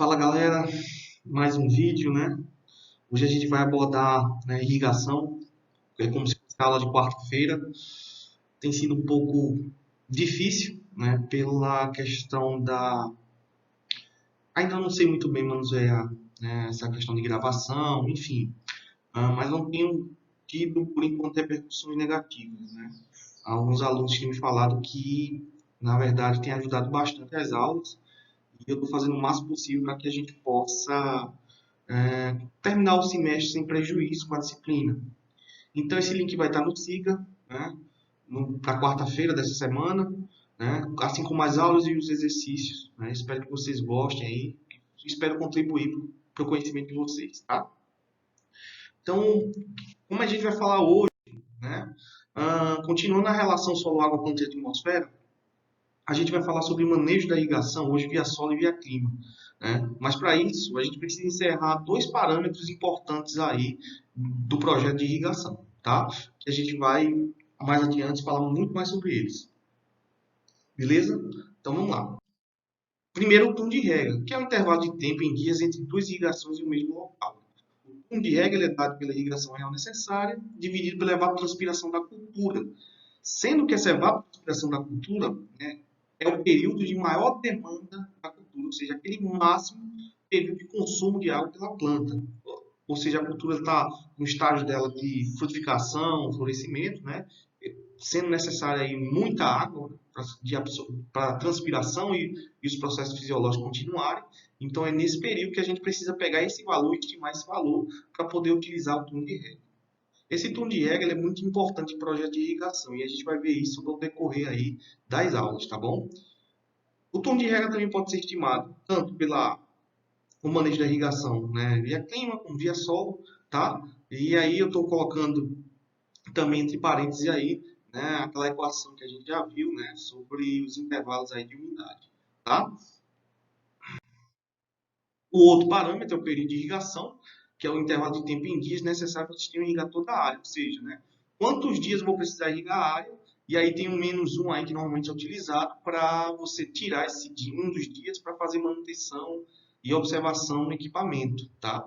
Fala galera, mais um vídeo, né? Hoje a gente vai abordar, né, irrigação, como se fosse a aula de quarta-feira. Tem sido um pouco difícil, né? Pela questão da... Ainda não sei muito bem manusear, né, essa questão de gravação, enfim. Mas não tenho tido, por enquanto, repercussões negativas, né? Alguns alunos têm me falado que, na verdade, tem ajudado bastante as aulas. E eu estou fazendo o máximo possível para que a gente possa terminar o semestre sem prejuízo com a disciplina. Então, esse link vai estar no Siga, né, na quarta-feira dessa semana, né, assim como as aulas e os exercícios. Né, espero que vocês gostem aí. Espero contribuir para o conhecimento de vocês, tá? Então, como a gente vai falar hoje, né, continuando a relação solo-água com a atmosfera, a gente vai falar sobre o manejo da irrigação hoje via solo e via clima. Né? Mas para isso, a gente precisa encerrar dois parâmetros importantes aí do projeto de irrigação, tá? Que a gente vai mais adiante falar muito mais sobre eles. Beleza? Então vamos lá. Primeiro, o turno de rega, que é o intervalo de tempo em dias entre duas irrigações em um mesmo local. O turno de rega é dado pela irrigação real necessária, dividido pela evapotranspiração da cultura, sendo que essa evapotranspiração da cultura, né, é o período de maior demanda da cultura, ou seja, aquele máximo período de consumo de água pela planta. Ou seja, a cultura está no estágio dela de frutificação, florescimento, né, sendo necessária aí muita água para a transpiração e os processos fisiológicos continuarem. Então, é nesse período que a gente precisa pegar esse valor e estimar esse valor para poder utilizar o turno de rega. Esse turno de rega é muito importante em projeto de irrigação e a gente vai ver isso no decorrer aí das aulas, tá bom? O turno de rega também pode ser estimado tanto pela o manejo da irrigação, né, via clima como via solo, tá? E aí eu estou colocando também entre parênteses aí, né, aquela equação que a gente já viu, né, sobre os intervalos aí de umidade, tá? O outro parâmetro é o período de irrigação, que é o intervalo de tempo em dias necessário para o sistema irrigar toda a área, ou seja, né, quantos dias eu vou precisar irrigar a área, e aí tem um menos um aí que normalmente é utilizado para você tirar um dos dias para fazer manutenção e observação no equipamento, tá?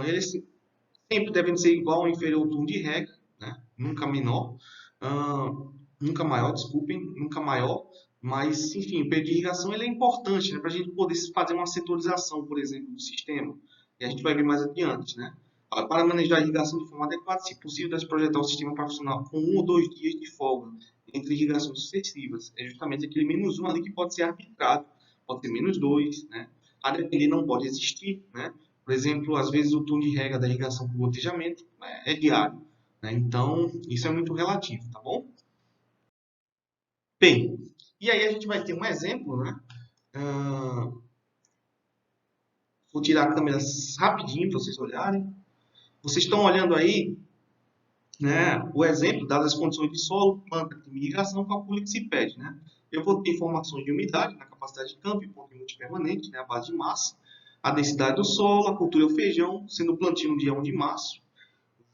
Eles sempre devem ser igual ou inferior ao turno de rega, né? Nunca menor, nunca maior, desculpem, nunca maior, mas, enfim, o período de irrigação ele é importante, né, para a gente poder fazer uma setorização, por exemplo, do sistema, e a gente vai ver mais adiante, né? Para manejar a irrigação de forma adequada, se possível, deve projetar o sistema para funcionar com 1 ou 2 dias de folga entre irrigações sucessivas. É justamente aquele menos um ali que pode ser arbitrado, pode ser menos dois, né? A depender não pode existir, né? Por exemplo, às vezes o turno de rega da irrigação por gotejamento, né, é diário, né? Então, isso é muito relativo, tá bom? Bem, e aí a gente vai ter um exemplo, né? Vou tirar a câmera rapidinho para vocês olharem. Vocês estão olhando aí, né, o exemplo, dadas as condições de solo, planta, de irrigação, calcule o que se pede, né? Eu vou ter informações de umidade, na capacidade de campo e ponto multipermanente, né, a base de massa, a densidade do solo, a cultura é o feijão, sendo o plantio no dia 1 de março.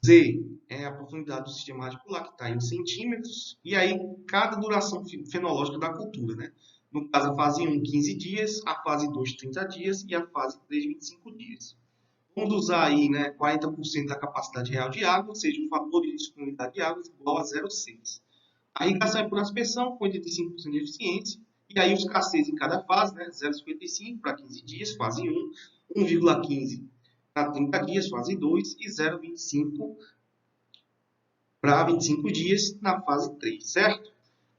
Z é a profundidade do sistema radicular, que está em centímetros, e aí cada duração fenológica da cultura, né? No caso, a fase 1, 15 dias, a fase 2, 30 dias e a fase 3, 25 dias. Vamos usar aí, né, 40% da capacidade real de água, ou seja, o fator de disponibilidade de água igual a 0,6. A irrigação é por aspersão, com 85% de eficiência, e aí os KCs em cada fase, né, 0,55 para 15 dias, fase 1, 1,15 para 30 dias, fase 2, e 0,25 para 25 dias na fase 3, certo?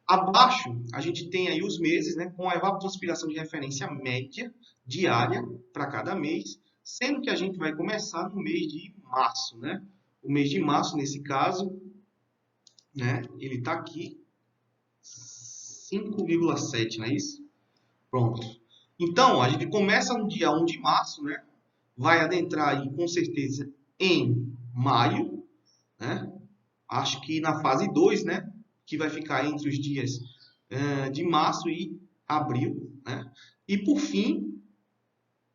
Abaixo, a gente tem aí os meses, né, com a evapotranspiração de referência média diária para cada mês, sendo que a gente vai começar no mês de março, né? O mês de março, nesse caso, né, ele está aqui, 5,7, não é isso? Pronto. Então, a gente começa no dia 1 de março, né? Vai adentrar aí, com certeza, em maio, né? Acho que na fase 2, né? Que vai ficar entre os dias de março e abril, né? E por fim,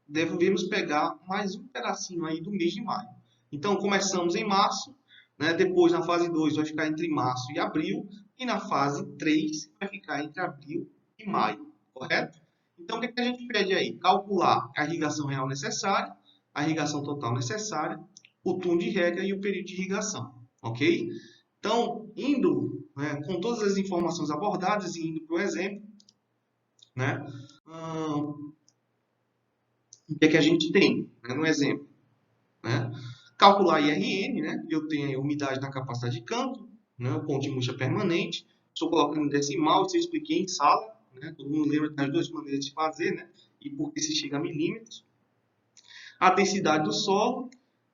devemos pegar mais um pedacinho aí do mês de maio. Então, começamos em março, né? Depois na fase 2 vai ficar entre março e abril, e na fase 3 vai ficar entre abril e maio, correto? Então, o que é que a gente pede aí? Calcular a irrigação real necessária, a irrigação total necessária, o turno de rega e o período de irrigação, ok? Então, indo, né, com todas as informações abordadas e indo para o exemplo, né, o que é que a gente tem, né, no exemplo? Né? Calcular IRN, né? Eu tenho a umidade na capacidade de campo, né? O ponto de murcha permanente. Estou colocando em decimal, isso eu expliquei em sala, né? Todo mundo lembra das duas maneiras de fazer, né? E por que se chega a milímetros. A densidade do solo,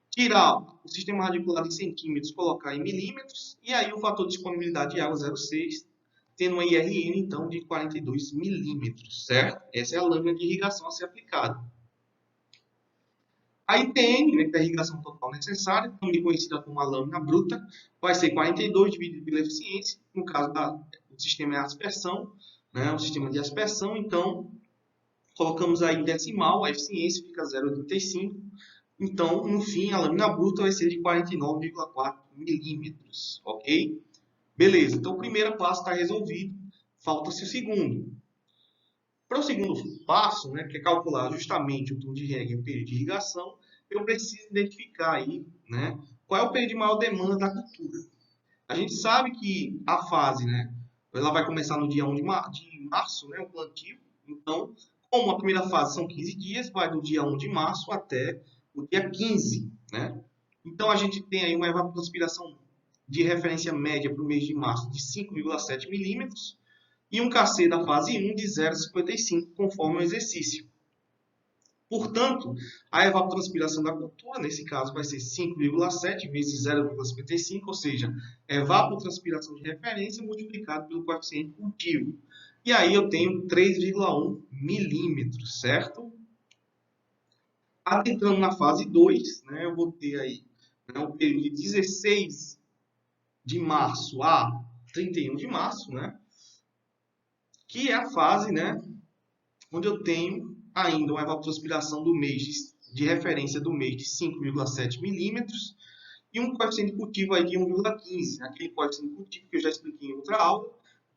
tirar o sistema radicular em centímetros, colocar em milímetros, e aí o fator de disponibilidade de água 0,6, tendo uma IRN, então, de 42 milímetros, certo? Essa é a lâmina de irrigação a ser aplicada. A ITN, né, que é a irrigação total necessária, também conhecida como a lâmina bruta, vai ser 42 dividido pela eficiência. No caso do sistema é a aspersão, né, o sistema de aspersão. Então, colocamos aí em decimal, a eficiência fica 0,85. Então, no fim, a lâmina bruta vai ser de 49,4 milímetros, ok? Beleza, então o primeiro passo está resolvido, falta-se o segundo. Para o segundo passo, né, que é calcular justamente o turno de rega e o período de irrigação, eu preciso identificar aí, né, qual é o período de maior demanda da cultura. A gente sabe que a fase, né, ela vai começar no dia 1 de março, né, o plantio. Então, como a primeira fase são 15 dias, vai do dia 1 de março até o dia 15, né? Então, a gente tem aí uma evapotranspiração de referência média para o mês de março de 5,7 milímetros, e um KC da fase 1 de 0,55, conforme o exercício. Portanto, a evapotranspiração da cultura, nesse caso, vai ser 5,7 vezes 0,55, ou seja, evapotranspiração de referência multiplicado pelo coeficiente cultivo. E aí eu tenho 3,1 milímetros, certo? Adentrando na fase 2, né, eu vou ter aí, né, o período de 16 de março a 31 de março, né? Que é a fase, né, onde eu tenho ainda uma evapotranspiração do mês de referência do mês de 5,7 milímetros e um coeficiente de cultivo aí de 1,15, aquele coeficiente de cultivo que eu já expliquei em outra aula,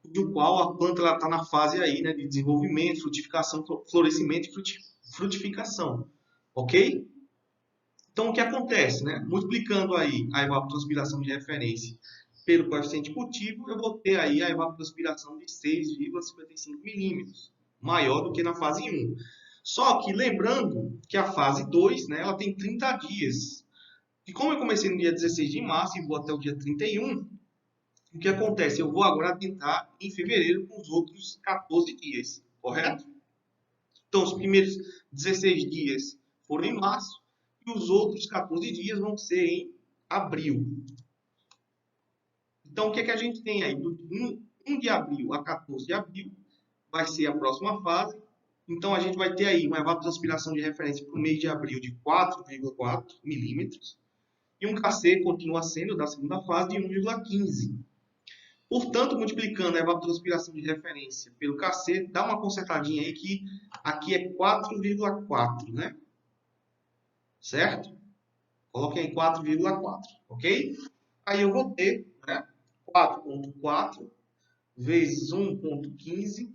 do qual a planta está na fase aí, né, de desenvolvimento, frutificação, florescimento e frutificação, ok? Então, o que acontece, né? Multiplicando aí a evapotranspiração de referência pelo coeficiente de cultivo, eu vou ter aí a evapotranspiração de 6,55 milímetros, maior do que na fase 1. Só que lembrando que a fase 2, né, ela tem 30 dias. E como eu comecei no dia 16 de março e vou até o dia 31, o que acontece? Eu vou agora tentar em fevereiro com os outros 14 dias, correto? Então, os primeiros 16 dias foram em março e os outros 14 dias vão ser em abril. Então, o que é que a gente tem aí? Do 1 de abril a 14 de abril vai ser a próxima fase. Então, a gente vai ter aí uma evapotranspiração de referência para o mês de abril de 4,4 milímetros e um KC continua sendo da segunda fase de 1,15. Portanto, multiplicando a evapotranspiração de referência pelo KC, dá uma consertadinha aí que aqui é 4,4, né? Certo? Coloquei em 4,4, ok? Aí eu vou ter, né, 4,4 vezes 1,15,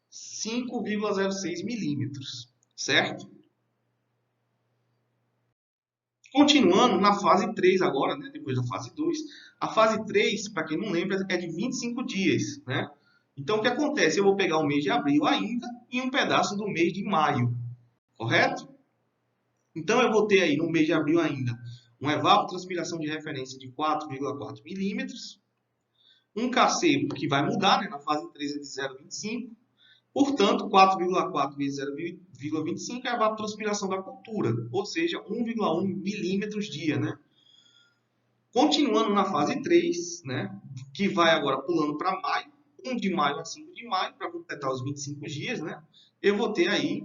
5,06 milímetros, certo? Continuando na fase 3 agora, né, depois da fase 2. A fase 3, para quem não lembra, é de 25 dias, né? Então, o que acontece? Eu vou pegar o mês de abril ainda e um pedaço do mês de maio, correto? Então, eu vou ter aí no mês de abril ainda uma evapotranspiração de referência de 4,4 milímetros, um KC que vai mudar, né, na fase 3 é de 0,25, portanto, 4,4 vezes 0,25 é a evapotranspiração da cultura, ou seja, 1,1 milímetros dia, né? Continuando na fase 3, né, que vai agora pulando para maio, 1 de maio a 5 de maio, para completar os 25 dias, né, eu vou ter aí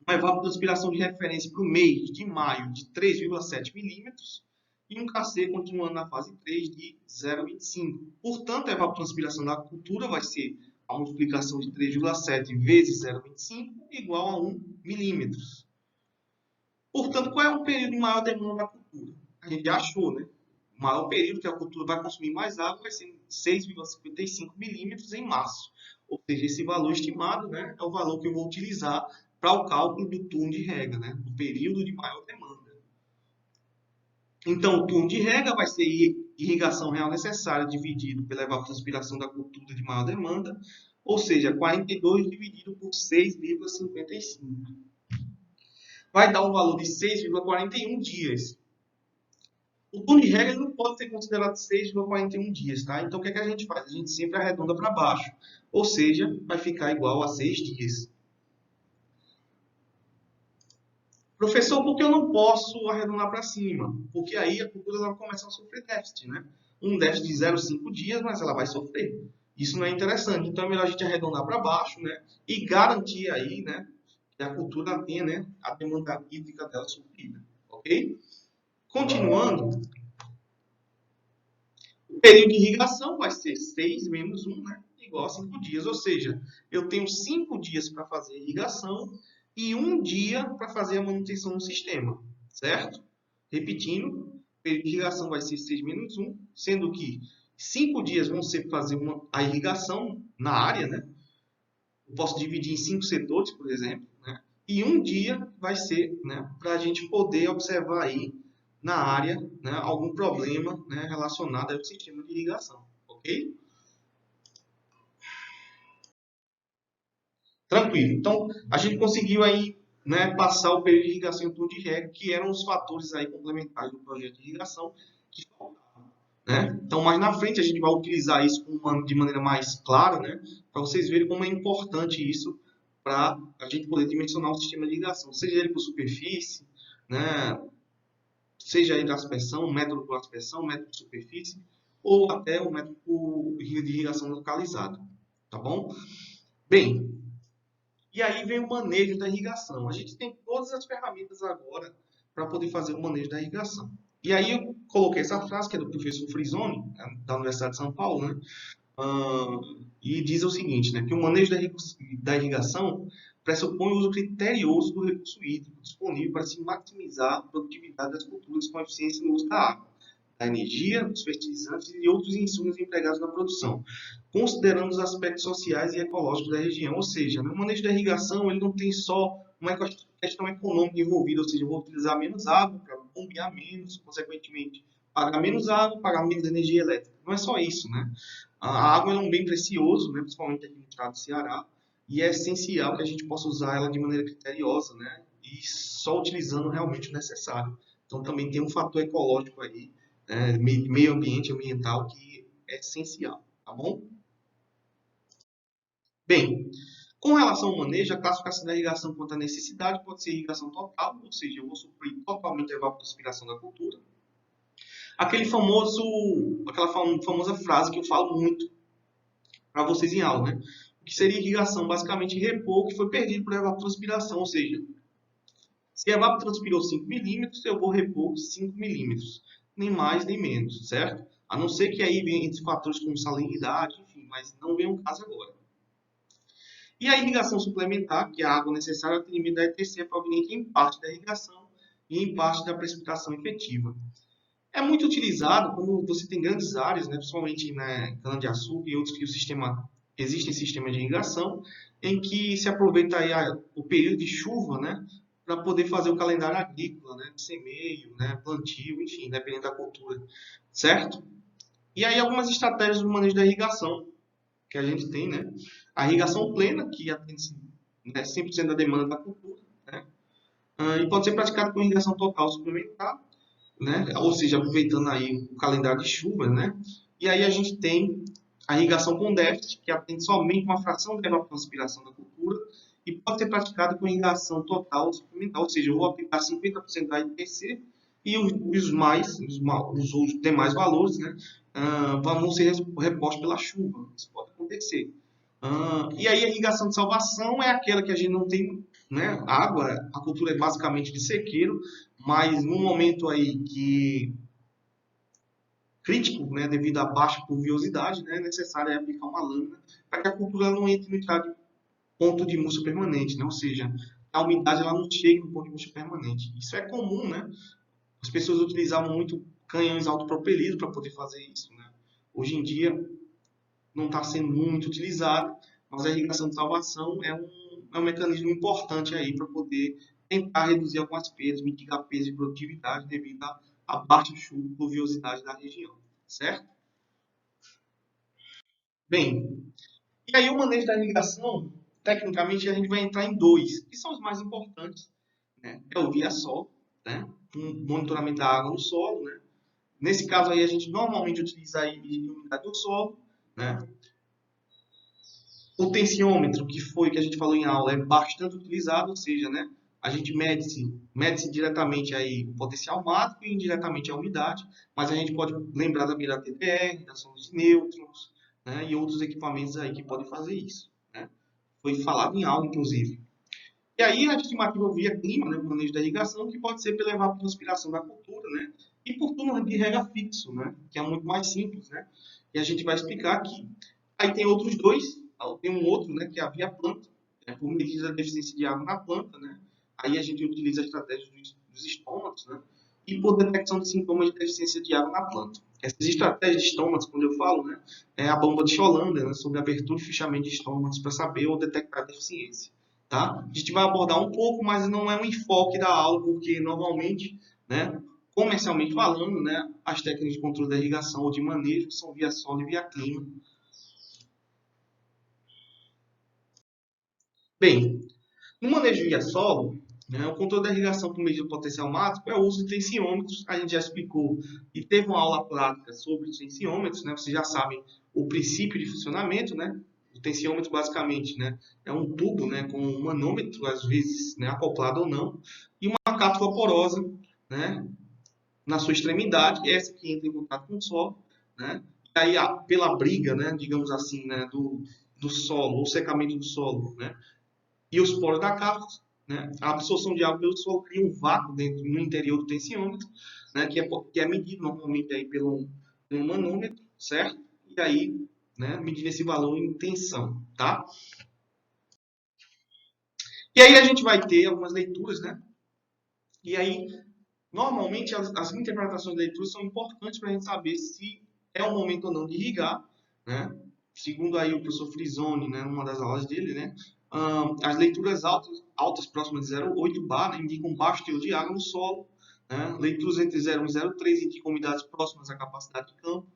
uma evapotranspiração de referência para o mês de maio de 3,7 milímetros e um KC continuando na fase 3 de 0,25. Portanto, a evapotranspiração da cultura vai ser a multiplicação de 3,7 vezes 0,25 igual a 1 milímetros. Portanto, qual é o período de maior demanda da cultura? A gente já achou, né? O maior período que a cultura vai consumir mais água vai ser 6,55 milímetros em março. Ou seja, esse valor estimado, né, é o valor que eu vou utilizar para o cálculo do turno de rega, né, do período de maior demanda. Então, o turno de rega vai ser irrigação real necessária dividido pela evapotranspiração da cultura de maior demanda, ou seja, 42 dividido por 6,55. Vai dar um valor de 6,41 dias. O turno de rega não pode ser considerado 6,41 dias, tá? Então, o que é que a gente faz? A gente sempre arredonda para baixo, ou seja, vai ficar igual a 6 dias. Professor, por que eu não posso arredondar para cima? Porque aí a cultura vai começar a sofrer déficit, né? Um déficit de 0,5 dias, mas ela vai sofrer. Isso não é interessante. Então é melhor a gente arredondar para baixo, né? E garantir aí, né? Que a cultura tenha, né? A demanda hídrica dela suprida. Ok? Continuando, o período de irrigação vai ser 6 menos 1, né? Igual a 5 dias. Ou seja, eu tenho 5 dias para fazer a irrigação e 1 dia para fazer a manutenção do sistema. Certo? Repetindo, o período de irrigação vai ser 6 menos 1, sendo que 5 dias vão ser para fazer a irrigação na área, né? Eu posso dividir em 5 setores, por exemplo, né? E 1 dia vai ser, né, para a gente poder observar aí na área, né, algum problema, né, relacionado ao sistema de irrigação, ok? Tranquilo. Então, a gente conseguiu aí, né, passar o período de irrigação em turno de rega, que eram os fatores aí complementares do projeto de irrigação que faltavam, né? Então, mais na frente, a gente vai utilizar isso de maneira mais clara, né, para vocês verem como é importante isso para a gente poder dimensionar o sistema de irrigação, seja ele por superfície, né, seja ele aspersão, método por aspersão, método por superfície, ou até o método de irrigação localizado, tá bom? Bem, e aí vem o manejo da irrigação. A gente tem todas as ferramentas agora para poder fazer o manejo da irrigação. E aí eu coloquei essa frase, que é do professor Frisoni, da Universidade de São Paulo, né? E diz o seguinte, né? Que o manejo da irrigação pressupõe o uso criterioso do recurso hídrico disponível para se maximizar a produtividade das culturas com eficiência no uso da água, da energia, dos fertilizantes e outros insumos empregados na produção, considerando os aspectos sociais e ecológicos da região. Ou seja, no manejo da irrigação, ele não tem só uma questão econômica envolvida, ou seja, eu vou utilizar menos água para bombear menos, consequentemente, pagar menos água, pagar menos energia elétrica. Não é só isso, né? A água é um bem precioso, né? Principalmente aqui no estado do Ceará, e é essencial que a gente possa usar ela de maneira criteriosa, né? E só utilizando realmente o necessário. Então também tem um fator ecológico aí, meio ambiente ambiental, que é essencial, tá bom? Bem, com relação ao manejo, a classificação da irrigação quanto à necessidade pode ser irrigação total, ou seja, eu vou suprir totalmente a evapotranspiração da cultura. Aquela famosa frase que eu falo muito para vocês em aula, né? O que seria irrigação? Basicamente, repor o que foi perdido por evapotranspiração, ou seja, se evapotranspirou 5 milímetros, eu vou repor 5 milímetros, nem mais nem menos, certo? A não ser que aí venha entre fatores como salinidade, enfim, mas não vem o caso agora. E a irrigação suplementar, que é a água necessária ao atendimento da ETC, proveniente em parte da irrigação e em parte da precipitação efetiva. É muito utilizado quando você tem grandes áreas, né, principalmente na cana-de-açúcar e outros que existem sistemas de irrigação, em que se aproveita aí o período de chuva, né, para poder fazer o calendário agrícola, né, de semeio, né, plantio, enfim, dependendo da cultura, certo? E aí algumas estratégias do manejo da irrigação que a gente tem, né? A irrigação plena, que atende, né, 100% da demanda da cultura, né? E pode ser praticada com irrigação total suplementar, né? Ou seja, aproveitando aí o calendário de chuvas, né? E aí a gente tem a irrigação com déficit, que atende somente uma fração da evapotranspiração da cultura e pode ser praticada com irrigação total suplementar, ou seja, eu vou aplicar 50% da IPC e os demais valores, né, vão ser repostos pela chuva. Isso pode acontecer. E aí a irrigação de salvação é aquela que a gente não tem, né, água, a cultura é basicamente de sequeiro, mas num momento aí que crítico, né, devido à baixa pluviosidade, né, é necessário aplicar uma lâmina para que a cultura não entre no estado de ponto de murcha permanente, né, ou seja, a umidade ela não chegue no ponto de murcha permanente. Isso é comum, né? As pessoas utilizavam muito canhões autopropelidos para poder fazer isso, né? Hoje em dia não está sendo muito utilizado, mas a irrigação de salvação é um mecanismo importante aí para poder tentar reduzir algumas perdas, mitigar perdas de produtividade devido à baixa chuva e pluviosidade da região, certo? Bem, e aí o manejo da irrigação, tecnicamente a gente vai entrar em dois, que são os mais importantes, né? É o via-solo, né? Um monitoramento da água no solo, né? Nesse caso aí a gente normalmente utiliza a umidade do solo, né? O tensiômetro, que foi que a gente falou em aula, é bastante utilizado, ou seja, né, a gente mede-se diretamente aí o potencial máximo e indiretamente a umidade, mas a gente pode lembrar também da TPR, da sonda de nêutrons, né, e outros equipamentos aí que podem fazer isso, né? Foi falado em aula, inclusive. E aí a estimativa via clima, né, o manejo da irrigação, que pode ser pela evapotranspiração da cultura, né, e por túnel de rega fixo, né, que é muito mais simples, né, e a gente vai explicar aqui. Aí tem outros dois, tem um outro, né, que é a via planta, por medida da deficiência de água na planta, né, aí a gente utiliza a estratégia dos estômatos, né, e por detecção de sintomas de deficiência de água na planta. Essas estratégias de estômatos, quando eu falo, né, é a bomba de Scholanda, né, sobre abertura e fechamento de estômatos para saber ou detectar a deficiência. Tá? A gente vai abordar um pouco, mas não é um enfoque da aula, porque normalmente, né, comercialmente falando, né, as técnicas de controle da irrigação ou de manejo são via solo e via clima. Bem, no manejo via solo, né, o controle da irrigação por meio do potencial máximo é o uso de tensiômetros, a gente já explicou e teve uma aula prática sobre os tensiômetros, né, vocês já sabem o princípio de funcionamento, né, o tensiômetro basicamente, né, é um tubo, né, com um manômetro, às vezes, né, acoplado ou não, e uma cápsula porosa, né, na sua extremidade, essa que entra em contato com o solo, né, e aí pela briga, né, digamos assim, né, do solo, ou secamento do solo, né, e os poros da cápsula, né, a absorção de água pelo solo cria um vácuo dentro, no interior do tensiômetro, né, que é medido normalmente aí pelo manômetro, certo? E aí, né, medindo esse valor em tensão, tá? E aí a gente vai ter algumas leituras, né? E aí, normalmente, as interpretações de leituras são importantes para a gente saber se é o momento ou não de irrigar, né? Segundo aí o professor Frisoni, né, numa das aulas dele, né, as leituras altas próximas de 0,8 bar, né, indicam baixo teor de água no solo, né? Leituras entre 0,1 e 0,3 indicam umidades próximas à capacidade de campo,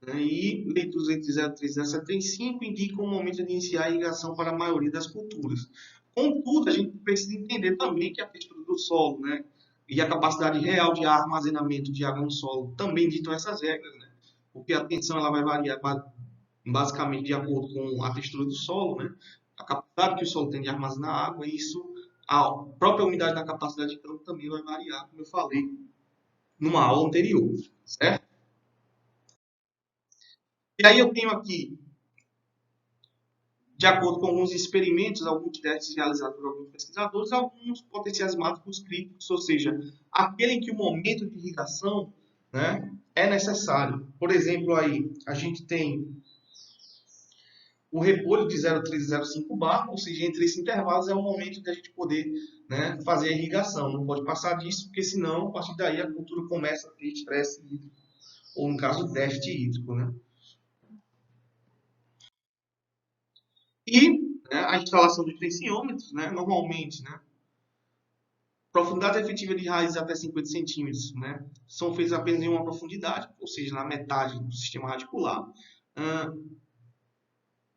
né? E leituras entre 0,3 e 0,75 indicam o momento de iniciar a irrigação para a maioria das culturas. Contudo, a gente precisa entender também que a textura do solo, né, e a capacidade real de armazenamento de água no solo também ditam essas regras, né? Porque a tensão ela vai variar basicamente de acordo com a textura do solo, né? A capacidade que o solo tem de armazenar água, e isso, a própria umidade da capacidade de campo também vai variar, como eu falei numa aula anterior, certo? E aí eu tenho aqui, de acordo com alguns experimentos, alguns testes realizados por alguns pesquisadores, alguns potenciais máximos críticos, ou seja, aquele em que o momento de irrigação, né, é necessário. Por exemplo, aí a gente tem o repolho de 0,3 a 0,5 bar, ou seja, entre esses intervalos é o momento de a gente poder, né, fazer a irrigação. Não pode passar disso, porque senão, a partir daí, a cultura começa a ter estresse hídrico, ou no caso, déficit hídrico, né? E, né, a instalação dos tensiômetros, né, normalmente, né, profundidade efetiva de raízes até 50 centímetros, né, são feitas apenas em uma profundidade, ou seja, na metade do sistema radicular.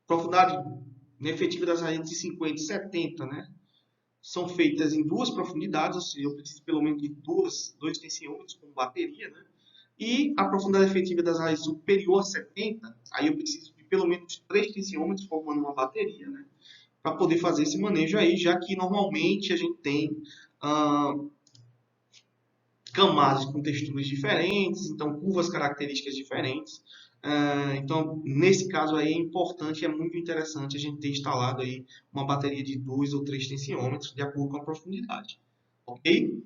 Profundidade efetiva das raízes de 50 e 70, né, são feitas em duas profundidades, ou seja, eu preciso pelo menos de dois tensiômetros com bateria, né? E a profundidade efetiva das raízes superior a 70, aí eu preciso de pelo menos 3 tensiômetros formando uma bateria, né? Para poder fazer esse manejo aí, já que normalmente a gente tem camadas com texturas diferentes, então curvas características diferentes. Então, nesse caso aí é importante, é muito interessante a gente ter instalado aí uma bateria de 2 ou 3 tensiômetros de acordo com a profundidade, ok?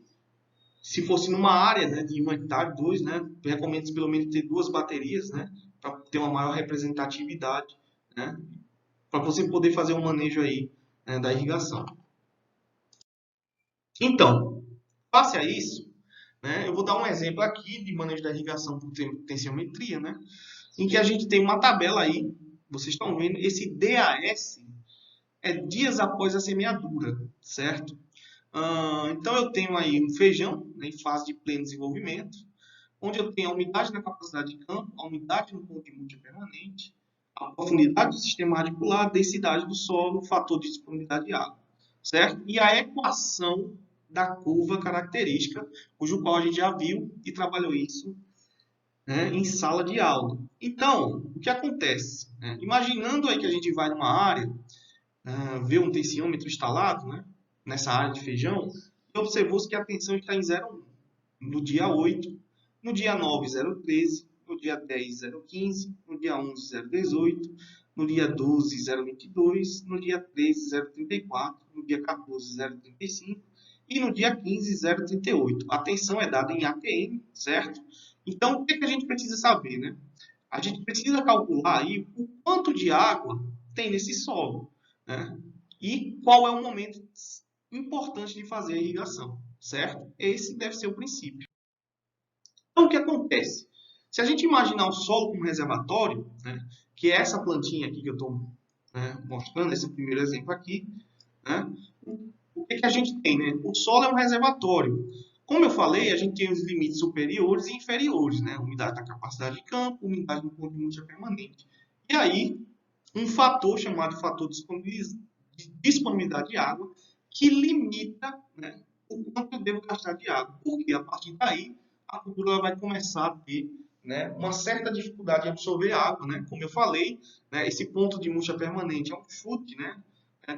Se fosse numa área, né, de 1 hectare, 2, né, recomendo pelo menos ter duas baterias, né, para ter uma maior representatividade, né, para você poder fazer um manejo aí, né, da irrigação. Então, face a isso, né, eu vou dar um exemplo aqui de manejo da irrigação por tensiometria, né, em que a gente tem uma tabela aí, vocês estão vendo, esse DAS é dias após a semeadura, certo? Então, eu tenho aí um feijão, né, em fase de pleno desenvolvimento, onde eu tenho a umidade na capacidade de campo, a umidade no ponto de múltipla permanente, a profundidade do sistema radicular, a densidade do solo, o fator de disponibilidade de água, certo? E a equação da curva característica, cujo qual a gente já viu e trabalhou isso, né, em sala de aula. Então, o que acontece? Né? Imaginando aí que a gente vai numa área, vê um tensiômetro instalado, né, nessa área de feijão, e observou-se que a tensão está em 0,1. No dia 8, no dia 9, 0,13, no dia 10, 0,15, no dia 11, 0,18, no dia 12, 0,22, no dia 13, 0,34, no dia 14, 0,35 e no dia 15, 0,38. A tensão é dada em ATM, certo? Então, o que a gente precisa saber, né? A gente precisa calcular aí o quanto de água tem nesse solo, né? E qual é o momento importante de fazer a irrigação, certo? Esse deve ser o princípio. Então, o que acontece? Se a gente imaginar o solo como reservatório, né, que é essa plantinha aqui que eu estou, né, mostrando, esse primeiro exemplo aqui, né, o que a gente tem? Né? O solo é um reservatório. Como eu falei, a gente tem os limites superiores e inferiores, né? Umidade da capacidade de campo, umidade no ponto de múltipla permanente. E aí, um fator chamado fator de disponibilidade de água, que limita, né, o quanto eu devo gastar de água. Porque a partir daí, a cultura vai começar a ter, né, uma certa dificuldade em absorver água, né? Como eu falei, né, esse ponto de múltipla permanente é um chute, né?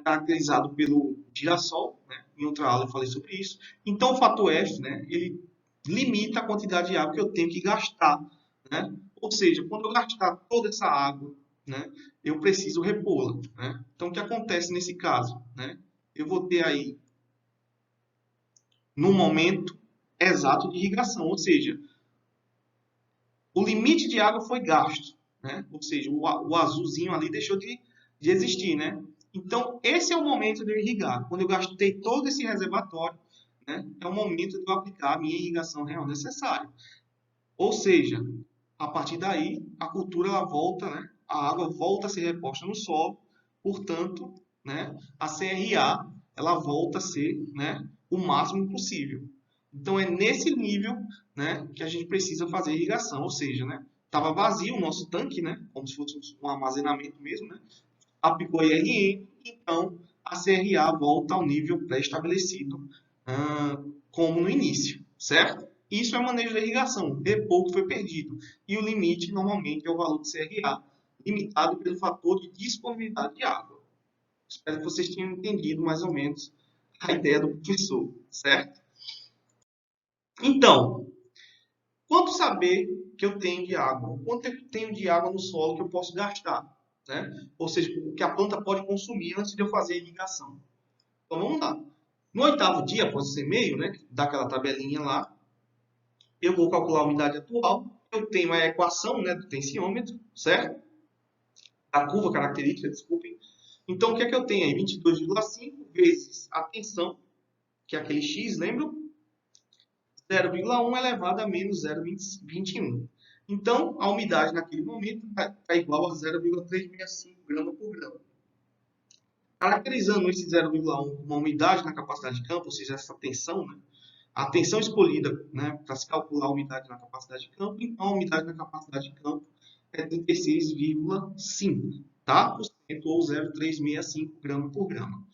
Caracterizado pelo girassol, né? Em outra aula eu falei sobre isso. Então, o fator F, né, ele limita a quantidade de água que eu tenho que gastar, né? Ou seja, quando eu gastar toda essa água, né, eu preciso repô-la, né? Então, o que acontece nesse caso, né? Eu vou ter aí, no momento exato de irrigação, ou seja, o limite de água foi gasto, né? Ou seja, o azulzinho ali deixou de existir, né? Então, esse é o momento de eu irrigar. Quando eu gastei todo esse reservatório, né, é o momento de eu aplicar a minha irrigação real necessária. Ou seja, a partir daí, a cultura ela volta, né, a água volta a ser reposta no solo, portanto, né, a CRA ela volta a ser, né, o máximo possível. Então, é nesse nível, né, que a gente precisa fazer a irrigação, ou seja, né, estava vazio o nosso tanque, né, como se fosse um armazenamento mesmo, né, aplicou IRM, então a CRA volta ao nível pré-estabelecido, como no início, certo? Isso é manejo da irrigação, repor o que foi perdido. E o limite, normalmente, é o valor de CRA, limitado pelo fator de disponibilidade de água. Espero que vocês tenham entendido mais ou menos a ideia do professor, certo? Então, quanto saber que eu tenho de água? Quanto eu tenho de água no solo que eu posso gastar? Né? Ou seja, o que a planta pode consumir antes de eu fazer a irrigação. Então, vamos lá. No 8º dia, após o semeio, né, daquela tabelinha lá, eu vou calcular a umidade atual. Eu tenho a equação, né, do tensiômetro, certo? A curva característica, desculpem. Então, o que é que eu tenho aí? 22,5 vezes a tensão, que é aquele x, lembram? 0,1 elevado a menos 0,21. Então, a umidade naquele momento está igual a 0,365 gramas por grama. Caracterizando esse 0,1 como uma umidade na capacidade de campo, ou seja, essa tensão, né? A tensão escolhida, né, para se calcular a umidade na capacidade de campo, então a umidade na capacidade de campo é 36,5%, tá? Ou 0,365 gramas por grama.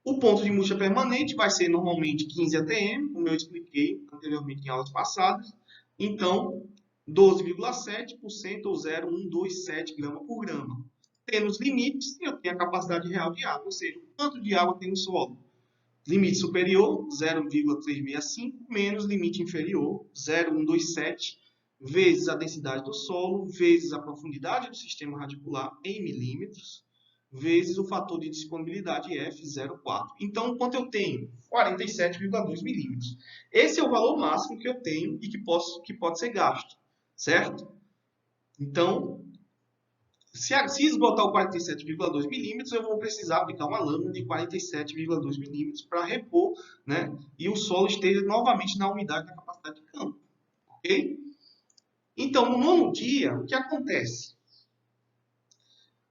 O ponto de múltipla permanente vai ser normalmente 15 atm, como eu expliquei anteriormente em aulas passadas. Então, 12,7% ou 0,127 gramas por grama. Tendo os limites, eu tenho a capacidade real de água, ou seja, quanto de água tem no solo. Limite superior, 0,365, menos limite inferior, 0,127, vezes a densidade do solo, vezes a profundidade do sistema radicular em milímetros, vezes o fator de disponibilidade F, 0,4. Então, quanto eu tenho? 47,2 milímetros. Esse é o valor máximo que eu tenho e que pode ser gasto, certo? Então, se esgotar o 47,2 milímetros, eu vou precisar aplicar uma lâmina de 47,2 milímetros para repor, né, e o solo esteja novamente na umidade da capacidade de campo. Ok? Então, no 9º dia, o que acontece?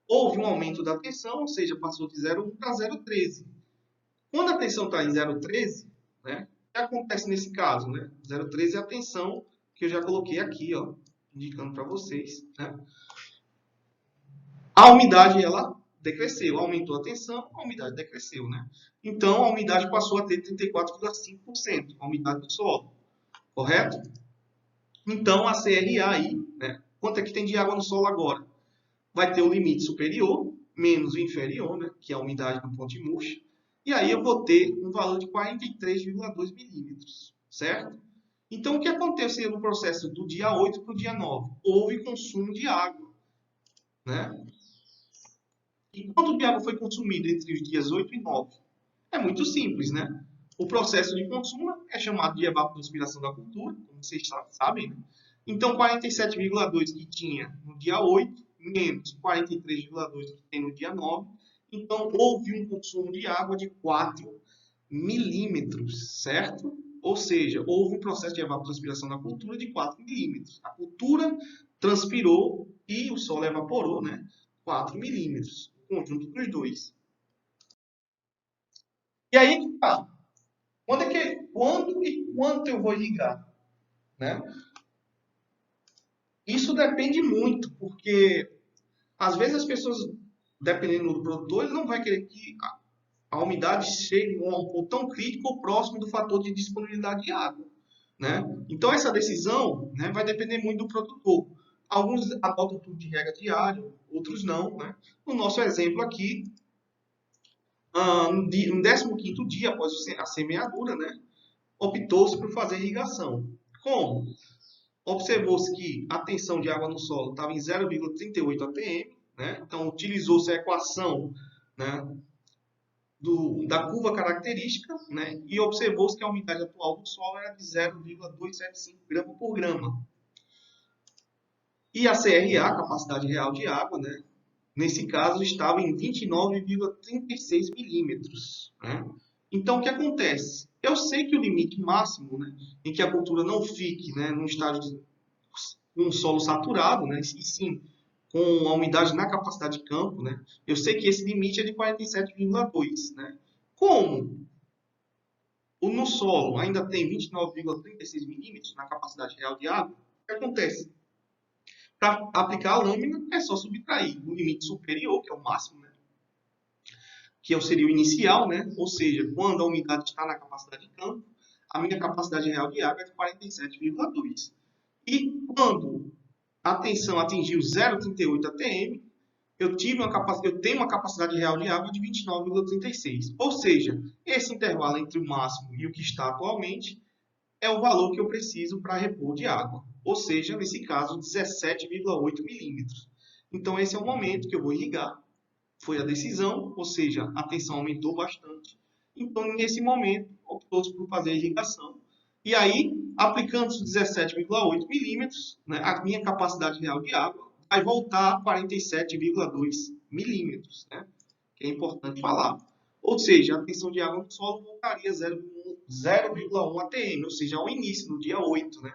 houve um aumento da tensão, ou seja, passou de 0,1 para 0,13. Quando a tensão está em 0,13, né, o que acontece nesse caso? Né? 0,13 é a tensão que eu já coloquei aqui, ó, indicando para vocês. Né? A umidade, ela decresceu, aumentou a tensão, a umidade decresceu. Né? Então, a umidade passou a ter 34,5%, a umidade do solo, correto? Então, a CRA aí, né, quanto é que tem de água no solo agora? Vai ter o limite superior, menos o inferior, né, que é a umidade do ponto de murcha. E aí eu vou ter um valor de 43,2 milímetros, certo? Então, o que aconteceu no processo do dia 8 para o dia 9? Houve consumo de água, né? E quanto de água foi consumido entre os dias 8 e 9? É muito simples, né? O processo de consumo é chamado de evapotranspiração da cultura, como vocês sabem, né? Então, 47,2 que tinha no dia 8, menos 43,2 que tem no dia 9. Então, houve um consumo de água de 4 milímetros, certo? Ou seja, houve um processo de evapotranspiração da cultura de 4 milímetros. A cultura transpirou e o solo evaporou, né? 4 milímetros, o conjunto dos dois. E aí que tá. Quando e quanto eu vou irrigar? Né? Isso depende muito, porque às vezes as pessoas, dependendo do produtor, ele não vai querer que a umidade chegue a um ponto tão crítico ou próximo do fator de disponibilidade de água. Né? Então essa decisão, né, vai depender muito do produtor. Alguns adotam tudo de regra diária, outros não. Né? No nosso exemplo aqui, no 15º dia após a semeadura, né, optou-se por fazer irrigação. Como? Observou-se que a tensão de água no solo estava em 0,38 atm, né? Então utilizou-se a equação, né, da curva característica, né, e observou-se que a umidade atual do solo era de 0,275 grama por grama. E a CRA, capacidade real de água, né, nesse caso estava em 29,36 milímetros. Né? Então, o que acontece? Eu sei que o limite máximo, né, em que a cultura não fique, né, num estágio de um solo saturado, né, e sim com a umidade na capacidade de campo, né, eu sei que esse limite é de 47,2. Né? Como no solo ainda tem 29,36 milímetros na capacidade real de água, o que acontece? Para aplicar a lâmina, é só subtrair o limite superior, que é o máximo, né? Que seria o inicial, né? Ou seja, quando a umidade está na capacidade de campo, a minha capacidade real de água é de 47,2. E quando a tensão atingiu 0,38 atm, eu tenho uma capacidade real de água de 29,36. Ou seja, esse intervalo entre o máximo e o que está atualmente é o valor que eu preciso para repor de água. Ou seja, nesse caso, 17,8 milímetros. Então, esse é o momento que eu vou irrigar. Foi a decisão, ou seja, a tensão aumentou bastante. Então, nesse momento, optou-se por fazer a irrigação. E aí, aplicando os 17,8 milímetros, né, a minha capacidade real de água vai voltar a 47,2 milímetros, né, que é importante falar. Ou seja, a tensão de água no solo voltaria a 0,1 atm, ou seja, ao início, no dia 8, né,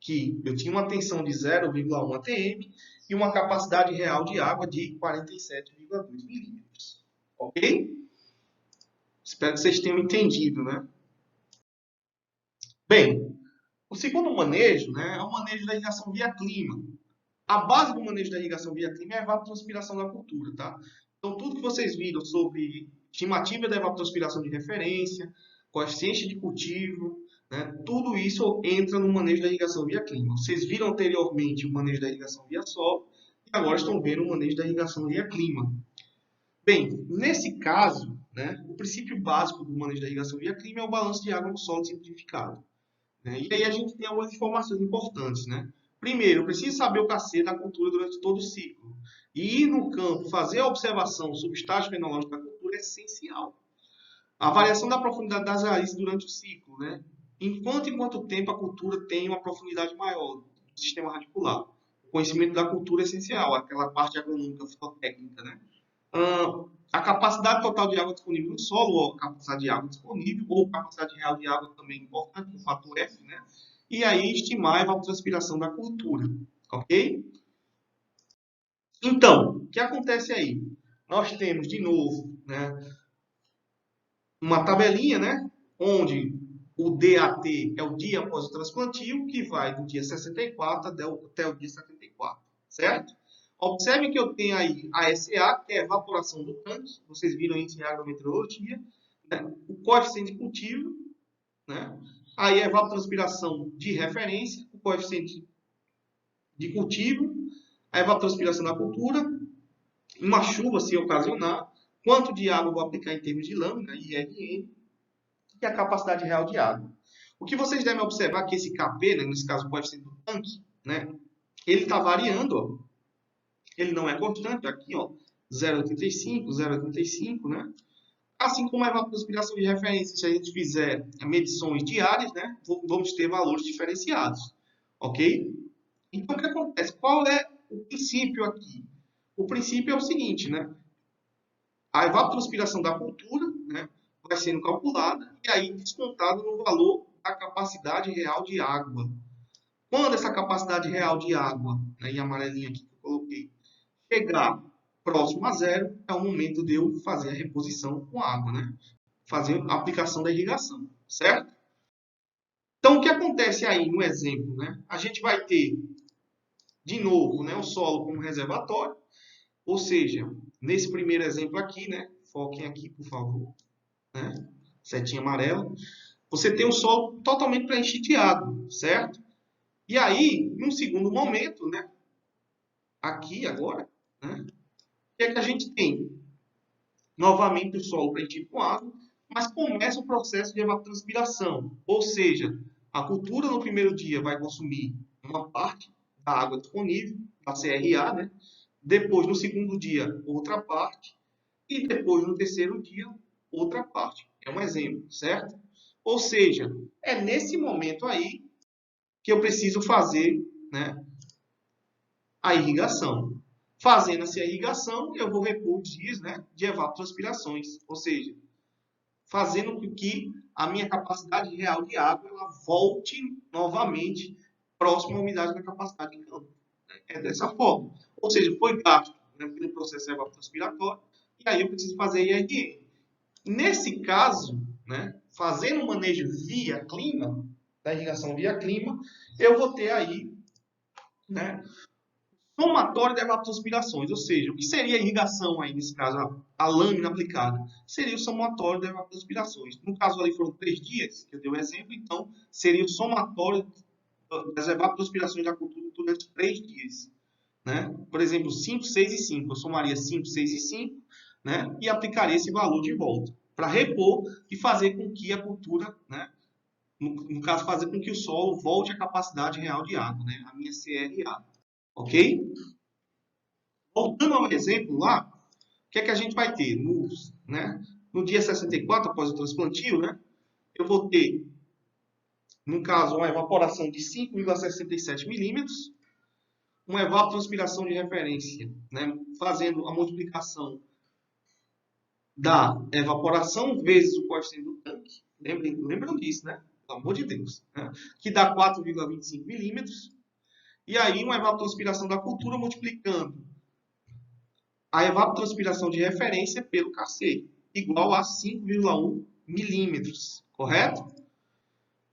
que eu tinha uma tensão de 0,1 atm e uma capacidade real de água de 47,2 milímetros. Ok? Espero que vocês tenham entendido, né? Bem, o segundo manejo, né, é o manejo da irrigação via clima. A base do manejo da irrigação via clima é a evapotranspiração da cultura, tá? Então, tudo que vocês viram sobre estimativa da evapotranspiração de referência, coeficiente de cultivo, né, tudo isso entra no manejo da irrigação via clima. Vocês viram anteriormente o manejo da irrigação via solo e agora estão vendo o manejo da irrigação via clima. Bem, nesse caso, né, o princípio básico do manejo da irrigação via clima é o balanço de água no solo simplificado. Né? E aí a gente tem algumas informações importantes, né? Primeiro, eu preciso saber o KC da cultura durante todo o ciclo. E ir no campo, fazer a observação sobre o estágio fenológico da cultura é essencial. A variação da profundidade das raízes durante o ciclo, né? Em quanto tempo a cultura tem uma profundidade maior do sistema radicular. O conhecimento da cultura é essencial, aquela parte agronômica, fitotécnica, né? A capacidade total de água disponível no solo, ou a capacidade de água disponível, ou capacidade real de água também importante, o fator F, né? E aí estimar a evapotranspiração da cultura, ok? Então, o que acontece aí? Nós temos, de novo, né, uma tabelinha, né, onde o DAT é o dia após o transplantio, que vai do dia 64 até o dia 74, certo? Observe que eu tenho aí a SA, que é a evaporação do tanque, vocês viram isso em agrometeorologia, né? O coeficiente de cultivo, né? Aí a evapotranspiração de referência, o coeficiente de cultivo, a evapotranspiração da cultura, uma chuva se ocasionar, quanto de água eu vou aplicar em termos de lâmina, IRN, e a capacidade real de água. O que vocês devem observar é que esse Kp, né, nesse caso o coeficiente do tanque, né, ele está variando, ó. Ele não é constante, aqui, ó, 0,85, 0,85, né? Assim como a evapotranspiração de referência, se a gente fizer medições diárias, né, vamos ter valores diferenciados, ok? Então, o que acontece? Qual é o princípio aqui? O princípio é o seguinte, né? A evapotranspiração da cultura, né, vai sendo calculada e aí descontada no valor da capacidade real de água. Quando essa capacidade real de água, né, em amarelinho aqui que eu coloquei, chegar próximo a zero, é o momento de eu fazer a reposição com água, né? Fazer a aplicação da irrigação, certo? Então, o que acontece aí no exemplo, né? A gente vai ter, de novo, né, o solo como reservatório, ou seja, nesse primeiro exemplo aqui, né? Foquem aqui, por favor, né? Setinha amarela. Você tem o solo totalmente preenchido de água, certo? E aí, num segundo momento, né? Aqui agora, né? O que é que a gente tem? Novamente o solo preenchido com água, mas começa o processo de evapotranspiração. Ou seja, a cultura no primeiro dia vai consumir uma parte da água disponível, da CRA, né? Depois, no segundo dia, outra parte. E depois, no terceiro dia, outra parte. É um exemplo, certo? Ou seja, é nesse momento aí que eu preciso fazer, né, a irrigação. Fazendo-se a irrigação, eu vou repor os dias, né, de evapotranspirações. Ou seja, fazendo com que a minha capacidade real de água ela volte novamente próximo à umidade da capacidade de campo. É dessa forma. Ou seja, foi gasto, né, pelo processo evapotranspiratório, e aí eu preciso fazer IRN. Nesse caso, né, fazendo o manejo via clima, da irrigação via clima, eu vou ter aí, né, somatório de evapotranspirações, ou seja, o que seria a irrigação aí, nesse caso, a lâmina aplicada? Seria o somatório de evapotranspirações. No caso ali foram 3 dias, que eu dei o exemplo, então seria o somatório das evapotranspirações da cultura durante 3 dias. Né? Por exemplo, 5, 6 e 5. Eu somaria 5, 6 e 5, né? E aplicaria esse valor de volta, para repor e fazer com que a cultura, né? No caso, fazer com que o solo volte à capacidade real de água, né? A minha CRA. Ok? Voltando ao exemplo lá, o que é que a gente vai ter? No dia 64, após o transplantio, né, eu vou ter, no caso, uma evaporação de 5,67 milímetros, uma evapotranspiração de referência, né, fazendo a multiplicação da evaporação vezes o coeficiente do tanque. Lembram disso, né? Pelo amor de Deus. Né? Que dá 4,25 milímetros. E aí, uma evapotranspiração da cultura multiplicando a evapotranspiração de referência pelo Kc, igual a 5,1 milímetros, correto?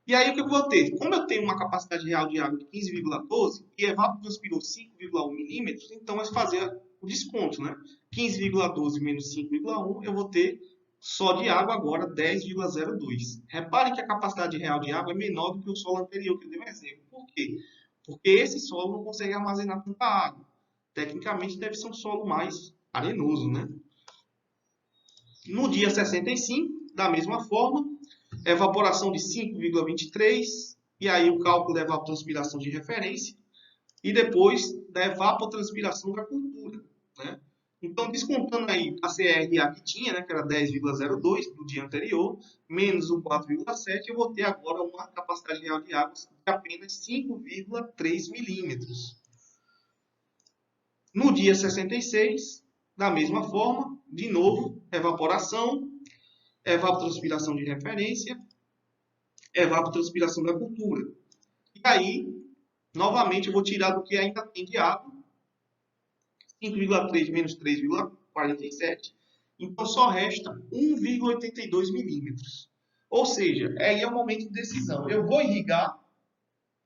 E aí o que eu vou ter? Como eu tenho uma capacidade real de água de 15,12 e evapotranspirou 5,1 milímetros, então é fazer o desconto, né? 15,12 menos 5,1, eu vou ter só de água agora 10,02. Reparem que a capacidade real de água é menor do que o solo anterior, que eu dei um exemplo. Por quê? Porque esse solo não consegue armazenar tanta água. Tecnicamente deve ser um solo mais arenoso, né? No dia 65, da mesma forma, evaporação de 5,23, e aí o cálculo da evapotranspiração de referência, e depois da evapotranspiração da cultura, né? Então, descontando aí a CRA que tinha, né, que era 10,02 do dia anterior, menos o 4,7, eu vou ter agora uma capacidade real de água de apenas 5,3 milímetros. No dia 66, da mesma forma, de novo, evaporação, evapotranspiração de referência, evapotranspiração da cultura. E aí, novamente, eu vou tirar do que ainda tem de água 5,3 menos 3,47. Então, só resta 1,82 milímetros. Ou seja, aí é o momento de decisão. Eu vou irrigar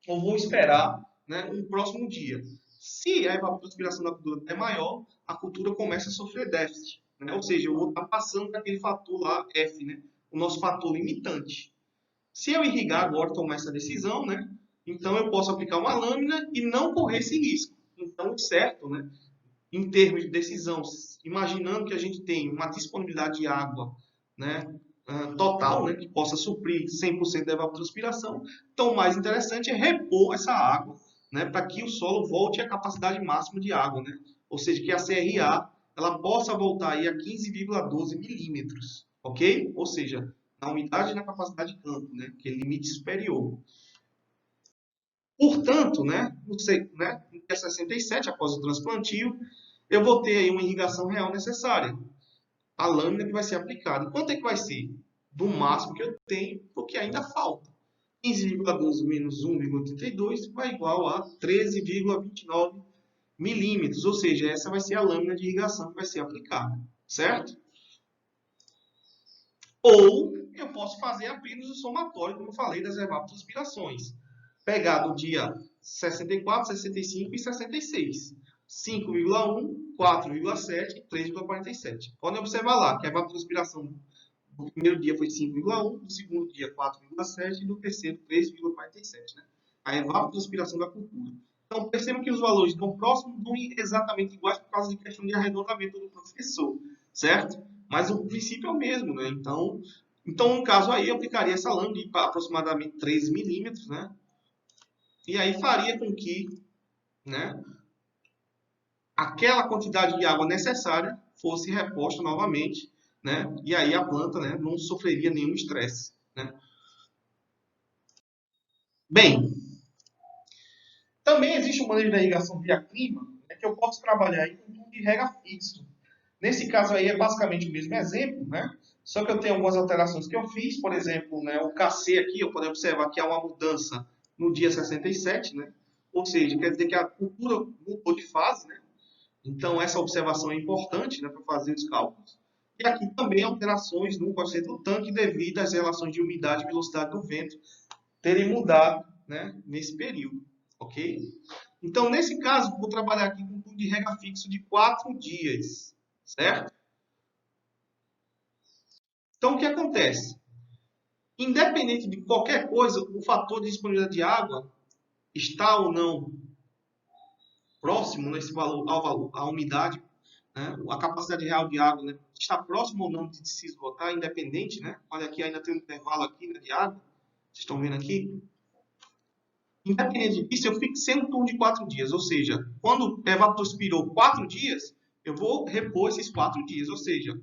ou vou esperar, né, um próximo dia. Se a evapotranspiração da cultura é maior, a cultura começa a sofrer déficit. Né? Ou seja, eu vou estar passando daquele fator lá, F, né? O nosso fator limitante. Se eu irrigar agora, tomar essa decisão, né? Então eu posso aplicar uma lâmina e não correr esse risco. Então, o certo, né? Em termos de decisão, imaginando que a gente tem uma disponibilidade de água, né, total, né, que possa suprir 100% da evapotranspiração, então o mais interessante é repor essa água, né, para que o solo volte à capacidade máxima de água, né? Ou seja, que a CRA ela possa voltar aí a 15,12 milímetros, ok? Ou seja, na umidade e na capacidade de campo, né, que é limite superior. Portanto, né, no dia 67, após o transplantio, eu vou ter aí uma irrigação real necessária. A lâmina que vai ser aplicada. Quanto é que vai ser? Do máximo que eu tenho, porque ainda falta. 15,12 menos 1,82 vai igual a 13,29 milímetros. Ou seja, essa vai ser a lâmina de irrigação que vai ser aplicada. Certo? Ou eu posso fazer apenas o somatório, como eu falei, das evapotranspirações. Pegar do dia 64, 65 e 66. 5,1, 4,7 e 3,47. Podem observar lá que a evapotranspiração do primeiro dia foi 5,1, do segundo dia 4,7 e do terceiro 3,47. Né? A evapotranspiração da cultura. Então, percebam que os valores estão próximos, não exatamente iguais por causa de questão de arredondamento do professor, certo? Mas o princípio é o mesmo, né? Então no caso aí, eu aplicaria essa lâmina de aproximadamente 3 milímetros, né? E aí faria com que, né, aquela quantidade de água necessária fosse reposta novamente, né? E aí a planta, né, não sofreria nenhum estresse, né? Bem, também existe o manejo da irrigação via clima, né, que eu posso trabalhar aí com tubo de rega fixo. Nesse caso aí é basicamente o mesmo exemplo, né? Só que eu tenho algumas alterações que eu fiz, por exemplo, né, o KC aqui, eu posso observar que há uma mudança no dia 67, né? Ou seja, quer dizer que a cultura mudou de fase, né? Então, essa observação é importante, né, para fazer os cálculos. E aqui também alterações no coeficiente do tanque devido às relações de umidade e velocidade do vento terem mudado, né, nesse período, ok? Então, nesse caso, vou trabalhar aqui com um tubo de rega fixo de 4 dias, certo? Então, o que acontece? Independente de qualquer coisa, o fator de disponibilidade de água está ou não próximo nesse valor, ao valor, à umidade, né? A capacidade real de água, né? Está próximo ou não de se esgotar, independente, né? Olha aqui, ainda tem um intervalo aqui, né, de água. Vocês estão vendo aqui? Independente disso, eu fixei um turno de 4 dias, ou seja, quando evapotranspirou 4 dias, eu vou repor esses 4 dias, ou seja,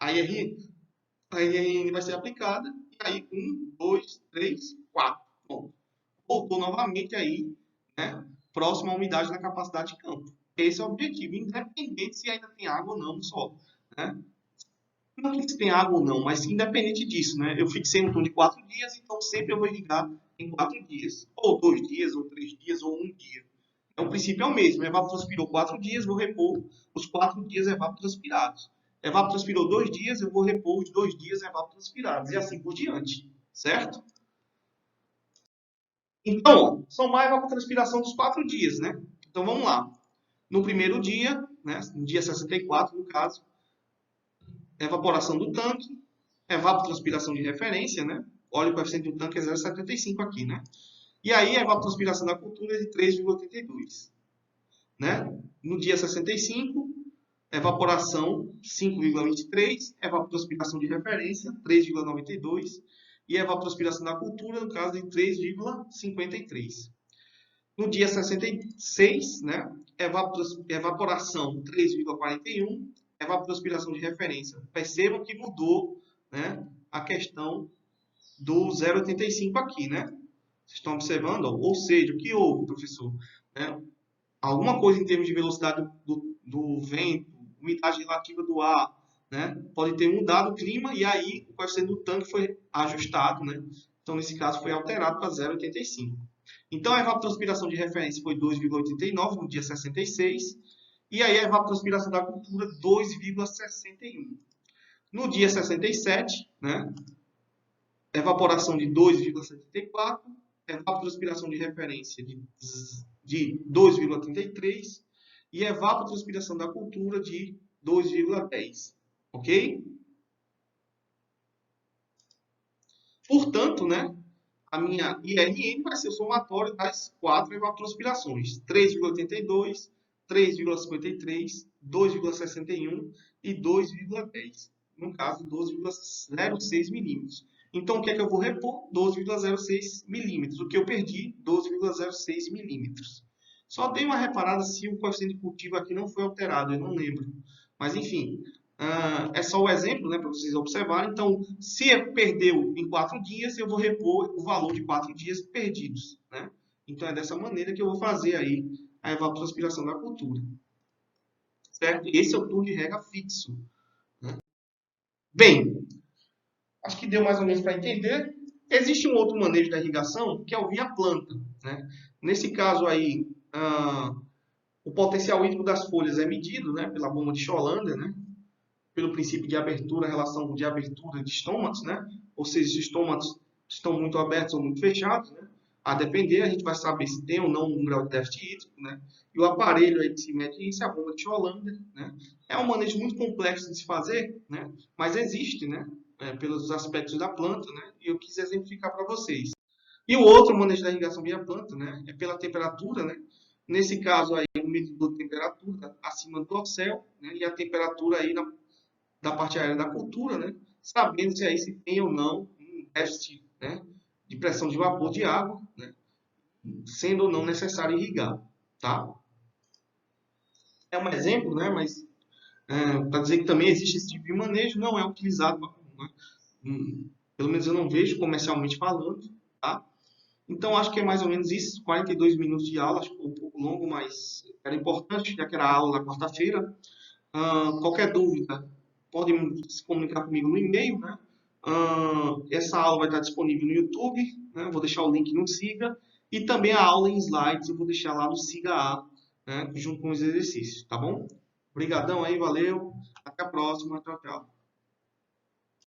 a IRN vai ser aplicada, e aí 1, 2, 3, 4. Bom, voltou novamente aí, né, próximo à umidade na capacidade de campo. Esse é o objetivo, independente se ainda tem água ou não no solo. Né? Não que se tem água ou não, mas independente disso, né? Eu fixei um turno de 4 dias, então sempre eu vou irrigar em 4 dias. Ou 2 dias, ou 3 dias, ou 1 dia. Então, o princípio é o mesmo. Evapotranspirou 4 dias, vou repor os 4 dias evapotranspirados. Evapotranspirou 2 dias, eu vou repor os 2 dias evapotranspirados. E assim por diante. Certo? Então, somar a evapotranspiração dos 4 dias, né? Então, vamos lá. No primeiro dia, né, no dia 64, no caso, evaporação do tanque, evapotranspiração de referência, né? Olha, o coeficiente do tanque é 0,75 aqui, né? E aí a evapotranspiração da cultura é de 3,82, né? No dia 65, evaporação 5,23, evapotranspiração de referência 3,92 e evapotranspiração da cultura, no caso, de 3,53. No dia 66, né? Evaporação 3,41, evapotranspiração de referência. Percebam que mudou, né, a questão do 0,85 aqui, né? Vocês estão observando? Ou seja, o que houve, professor? Né? Alguma coisa em termos de velocidade do vento, umidade relativa do ar, né? Pode ter mudado o clima e aí o coeficiente do tanque foi ajustado, né? Então, nesse caso, foi alterado para 0,85. Então, a evapotranspiração de referência foi 2,89 no dia 66 E aí a evapotranspiração da cultura 2,61. No dia 67, né, evaporação de 2,74, evapotranspiração de referência de 2,33 e evapotranspiração da cultura de 2,10. Ok? Portanto, né, a minha IRN vai ser o somatório das 4 evapotranspirações: 3,82, 3,53, 2,61 e 2,10. No caso, 12,06 milímetros. Então, o que é que eu vou repor? 12,06 milímetros. O que eu perdi? 12,06 milímetros. Só dei uma reparada se o coeficiente de cultivo aqui não foi alterado, eu não lembro. Mas, enfim, é só o exemplo, né, para vocês observarem. Então, se perdeu em 4 dias, eu vou repor o valor de 4 dias perdidos, né? Então, é dessa maneira que eu vou fazer aí a evapotranspiração da cultura. Certo? Esse é o turno de rega fixo. Né? Bem, acho que deu mais ou menos para entender. Existe um outro manejo da irrigação, que é o via planta, né? Nesse caso aí, o potencial hídrico das folhas é medido, né, pela bomba de Scholonder, né? Pelo princípio de abertura, relação de abertura de estômatos, né? Ou seja, se os estômatos estão muito abertos ou muito fechados, né? A depender, a gente vai saber se tem ou não um grau de déficit hídrico, né? E o aparelho aí que se mede isso é a bomba de Scholonder, né? É um manejo muito complexo de se fazer, né? Mas existe, né? Pelos aspectos da planta, né? E eu quis exemplificar para vocês. E o outro manejo da irrigação via planta, né? É pela temperatura, né? Nesse caso aí, o medidor de temperatura acima do dorsal, né? E a temperatura aí da parte aérea da cultura, né? Sabendo se aí se tem ou não um déficit, né, de pressão de vapor de água, né, sendo ou não necessário irrigar, tá? É um exemplo, né, mas para dizer que também existe esse tipo de manejo, não é utilizado, né, pelo menos eu não vejo comercialmente falando, tá? Então acho que é mais ou menos isso, 42 minutos de aula, acho que foi um pouco longo, mas era importante, já que era a aula da quarta-feira. Qualquer dúvida, pode se comunicar comigo no e-mail, né? Essa aula vai estar disponível no YouTube, né? Vou deixar o link no Siga. E também a aula em slides eu vou deixar lá no Siga A, né? Junto com os exercícios, tá bom? Obrigadão aí, valeu. Até a próxima. Tchau, tchau.